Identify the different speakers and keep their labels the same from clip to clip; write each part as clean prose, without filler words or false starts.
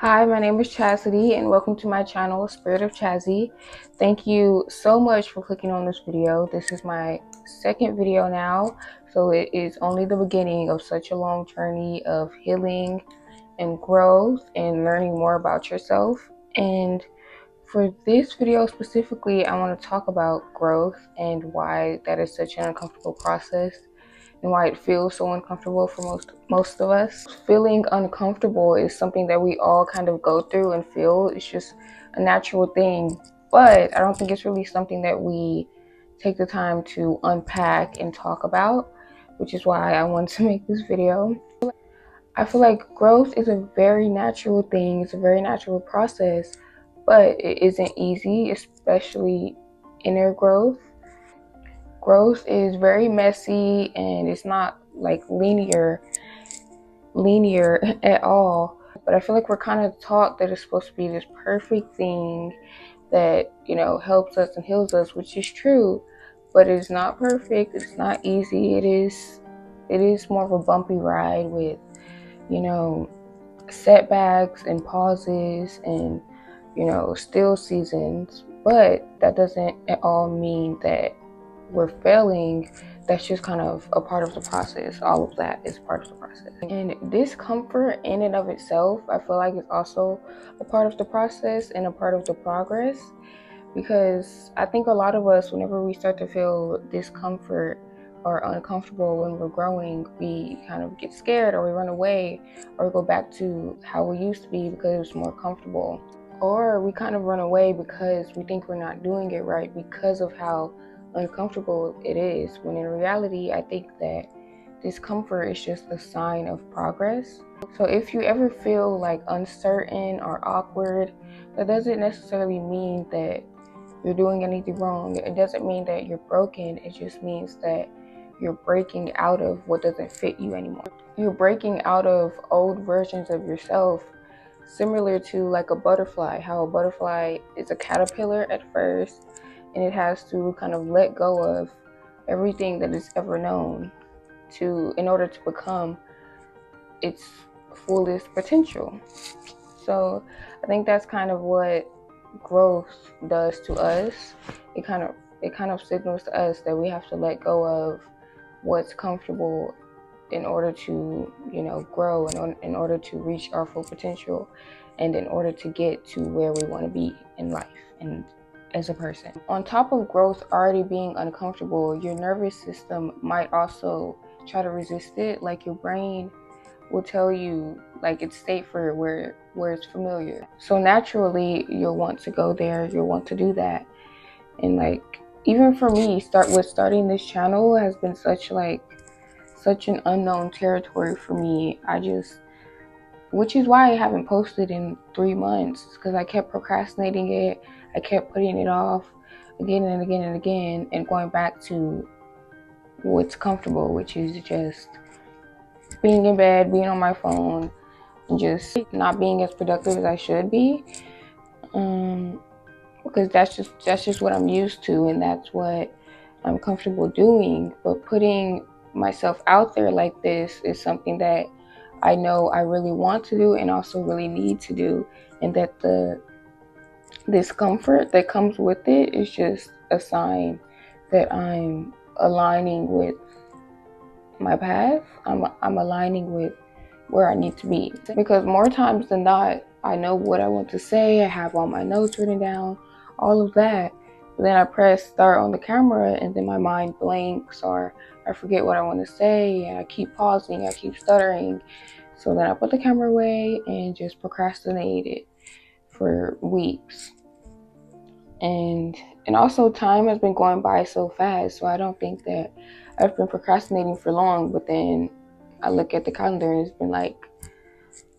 Speaker 1: Hi, my name is Chazzy and welcome to my channel, Spirit of Chazzy. Thank you so much for clicking on this video. This is my second video now, so it is only the beginning of such a long journey of healing and growth and learning more about yourself. And for this video specifically, I want to talk about growth and why that is such an uncomfortable process and why it feels so uncomfortable for most of us. Feeling uncomfortable is something that we all kind of go through and feel. It's just a natural thing, but I don't think it's really something that we take the time to unpack and talk about, which is why I want to make this video. I feel like growth is a very natural thing. It's a very natural process, but it isn't easy, especially inner growth. Growth is very messy and it's not like linear at all. But I feel like we're kind of taught that it's supposed to be this perfect thing that, helps us and heals us, which is true, but it's not perfect. It's not easy. It is more of a bumpy ride with, setbacks and pauses and, still seasons. But that doesn't at all mean that we're failing. That's just kind of a part of the process. All of that is part of the process. And discomfort in and of itself, I feel like it's also a part of the process and a part of the progress, because I think a lot of us, whenever we start to feel discomfort or uncomfortable when we're growing, we kind of get scared or we run away or go back to how we used to be because it was more comfortable. Or we kind of run away because we think we're not doing it right because of how uncomfortable it is, when in reality I think that discomfort is just a sign of progress. So if you ever feel like uncertain or awkward, that doesn't necessarily mean that you're doing anything wrong. It doesn't mean that you're broken. It just means that you're breaking out of what doesn't fit you anymore. You're breaking out of old versions of yourself, similar to like a butterfly, how a butterfly is a caterpillar at first and it has to kind of let go of everything that it's ever known in order to become its fullest potential. So I think that's kind of what growth does to us. It kind of signals to us that we have to let go of what's comfortable in order to, grow, and in order to reach our full potential, and in order to get to where we want to be in life and as a person. On top of growth already being uncomfortable, your nervous system might also try to resist it. Like your brain will tell you like it's safer where it's familiar. So naturally you'll want to go there, you'll want to do that. And like, even for me, starting this channel has been such an unknown territory for me. Which is why I haven't posted in 3 months, because I kept procrastinating it. I kept putting it off again and again and again, and going back to what's comfortable, which is just being in bed, being on my phone, and just not being as productive as I should be. Because that's just what I'm used to, and that's what I'm comfortable doing. But putting myself out there like this is something that I know I really want to do and also really need to do, and that the discomfort that comes with it is just a sign that I'm aligning with my path. I'm aligning with where I need to be, because more times than not, I know what I want to say. I have all my notes written down, all of that. But then I press start on the camera and then my mind blanks, or I forget what I want to say, and I keep pausing, I keep stuttering. So then I put the camera away and just procrastinate it for weeks. And also time has been going by so fast, so I don't think that I've been procrastinating for long, but then I look at the calendar and it's been like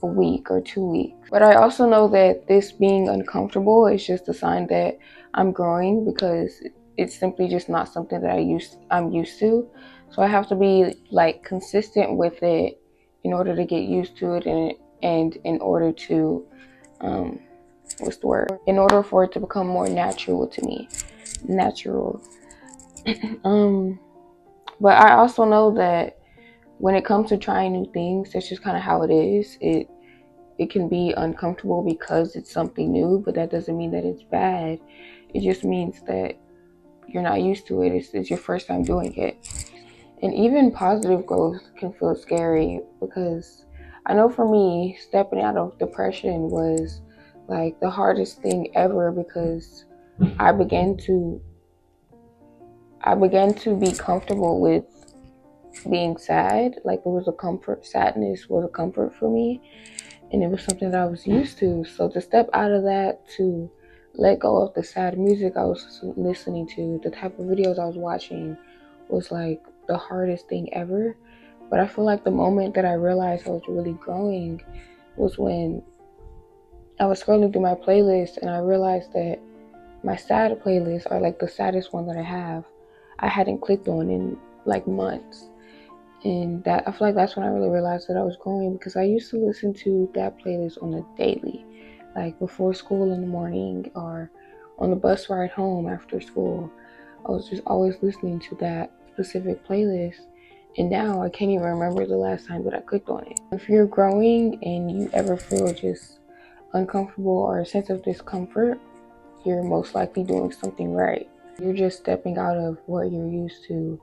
Speaker 1: a week or 2 weeks. But I also know that this being uncomfortable is just a sign that I'm growing, because it's simply just not something that I'm used to. So I have to be like consistent with it in order to get used to it, and in order to in order for it to become more natural to me. But I also know that when it comes to trying new things, that's just kind of how it is. it can be uncomfortable because it's something new, but that doesn't mean that it's bad. It just means that you're not used to it. It's your first time doing it. And even positive growth can feel scary, because I know for me, stepping out of depression was like the hardest thing ever, because I began to be comfortable with being sad. Like, it was a comfort. Sadness was a comfort for me, and it was something that I was used to. So to step out of that, to let go of the sad music I was listening to, the type of videos I was watching, was like the hardest thing ever. But I feel like the moment that I realized I was really growing was when I was scrolling through my playlist, and I realized that my sad playlists are like the saddest one that I hadn't clicked on in like months. And that, I feel like that's when I really realized that I was growing, because I used to listen to that playlist on a daily, like before school in the morning, or on the bus ride home after school. I was just always listening to that specific playlist. And now I can't even remember the last time that I clicked on it. If you're growing and you ever feel just uncomfortable or a sense of discomfort, you're most likely doing something right. You're just stepping out of what you're used to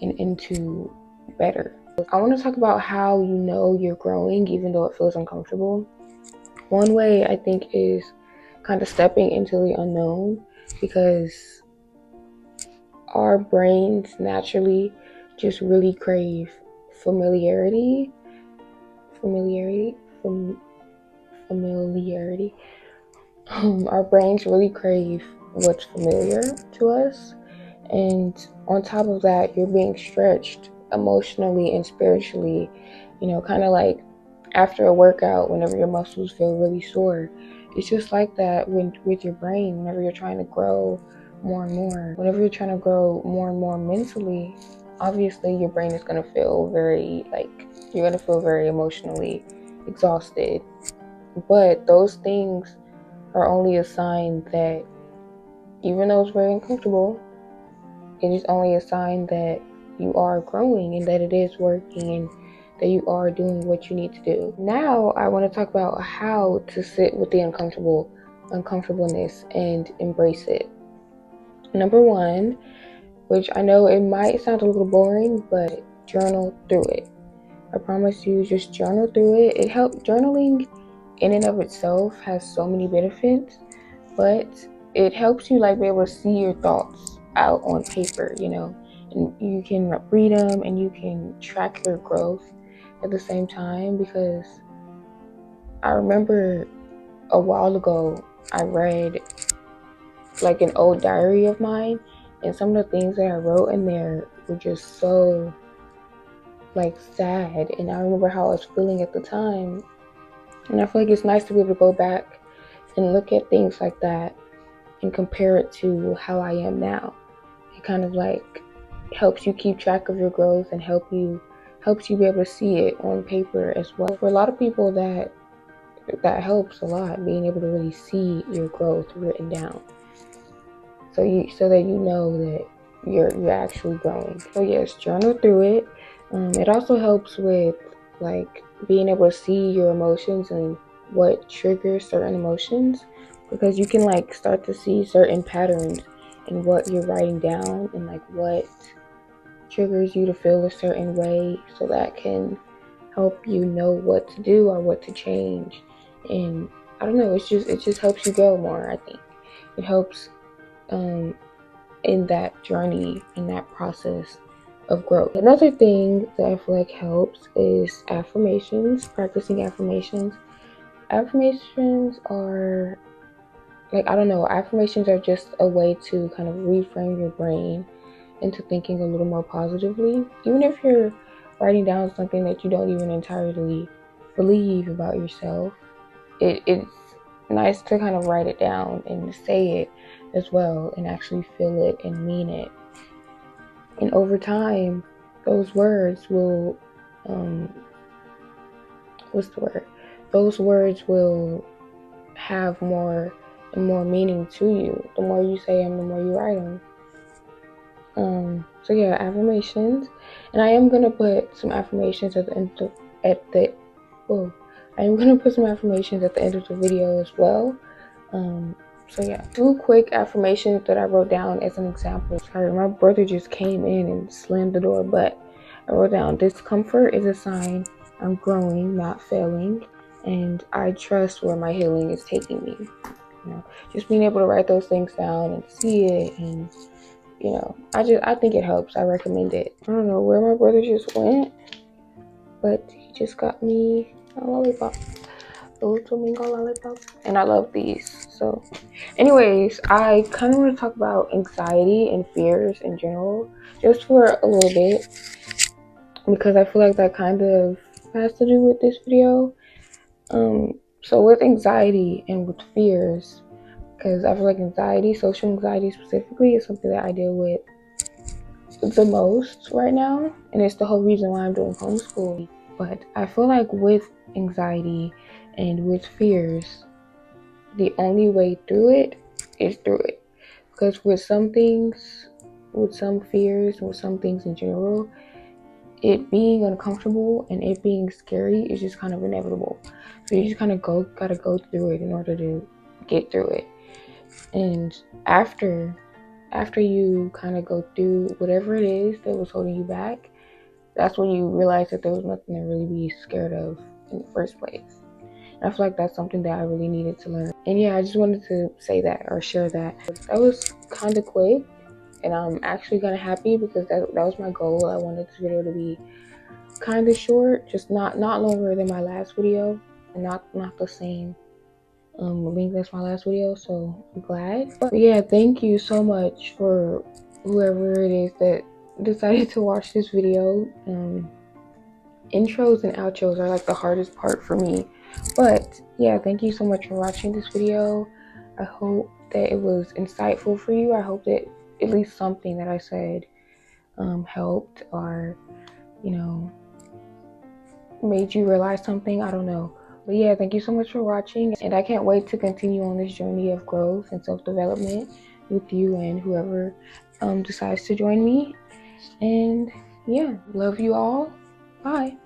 Speaker 1: and into better. I want to talk about how you know you're growing even though it feels uncomfortable. One way I think is kind of stepping into the unknown, because our brains naturally just really crave familiarity. Familiarity. Our brains really crave what's familiar to us. And on top of that, you're being stretched emotionally and spiritually, kind of like after a workout, whenever your muscles feel really sore. It's just like that with your brain, whenever you're trying to grow more and more. Whenever you're trying to grow more and more mentally, obviously your brain is going to feel you're going to feel very emotionally exhausted. But those things are only a sign that, even though it's very uncomfortable, it is only a sign that you are growing and that it is working and that you are doing what you need to do. Now, I want to talk about how to sit with the uncomfortableness and embrace it. Number one, which I know it might sound a little boring, but journal through it. I promise you, just journal through it. It helps. Journaling in and of itself has so many benefits, but it helps you be able to see your thoughts out on paper, and you can read them and you can track your growth at the same time. Because I remember a while ago I read an old diary of mine, and some of the things that I wrote in there were just so sad, and I remember how I was feeling at the time. And I feel like it's nice to be able to go back and look at things like that and compare it to how I am now. It kind of helps you keep track of your growth and helps you be able to see it on paper as well. For a lot of people, that helps a lot, being able to really see your growth written down, so that you know that you're actually growing. So yes, journal through it. It also helps with being able to see your emotions and what triggers certain emotions, because you can start to see certain patterns in what you're writing down, and what triggers you to feel a certain way, so that can help you know what to do or what to change. And I don't know, it just helps you grow more. I think it helps in that journey, in that process of growth. Another thing that I feel like helps is affirmations, practicing affirmations. Affirmations are affirmations are just a way to kind of reframe your brain into thinking a little more positively. Even if you're writing down something that you don't even entirely believe about yourself, it's nice to kind of write it down and say it as well, and actually feel it and mean it. And over time, those words will, Those words will have more and more meaning to you. The more you say them, the more you write them. So yeah, affirmations, and I am gonna put some affirmations at the I'm gonna put some affirmations at the end of the video as well. So yeah, 2 quick affirmations that I wrote down as an example. Sorry, my brother just came in and slammed the door, but I wrote down, discomfort is a sign I'm growing, not failing, and I trust where my healing is taking me. You know, just being able to write those things down and see it, and you know, I think it helps. I recommend it. I don't know where my brother just went, but he just got me a lollipop. A little flamingo lollipop. And I love these. So anyways, I kind of want to talk about anxiety and fears in general, just for a little bit, because I feel like that kind of has to do with this video. So with anxiety and with fears, because I feel like anxiety, social anxiety specifically, is something that I deal with the most right now, and it's the whole reason why I'm doing homeschool. But I feel like with anxiety and with fears, the only way through it is through it. Because with some things, with some fears, with some things in general, it being uncomfortable and it being scary is just kind of inevitable. So you just kind of gotta go through it in order to get through it. And after you kind of go through whatever it is that was holding you back, that's when you realize that there was nothing to really be scared of in the first place. And I feel like that's something that I really needed to learn. And yeah, I just wanted to say that or share that. That was kind of quick, and I'm actually kind of happy because that was my goal. I wanted this video to be kind of short, just not longer than my last video, and not the same length as my last video. So I'm glad. But yeah, thank you so much for whoever it is that decided to watch this video. Intros and outros are like the hardest part for me, but yeah, thank you so much for watching this video. I hope that it was insightful for you. I hope that at least something that I said helped, or you know, made you realize something. I don't know, but yeah, thank you so much for watching, and I can't wait to continue on this journey of growth and self-development with you and whoever decides to join me. And yeah, love you all. Bye.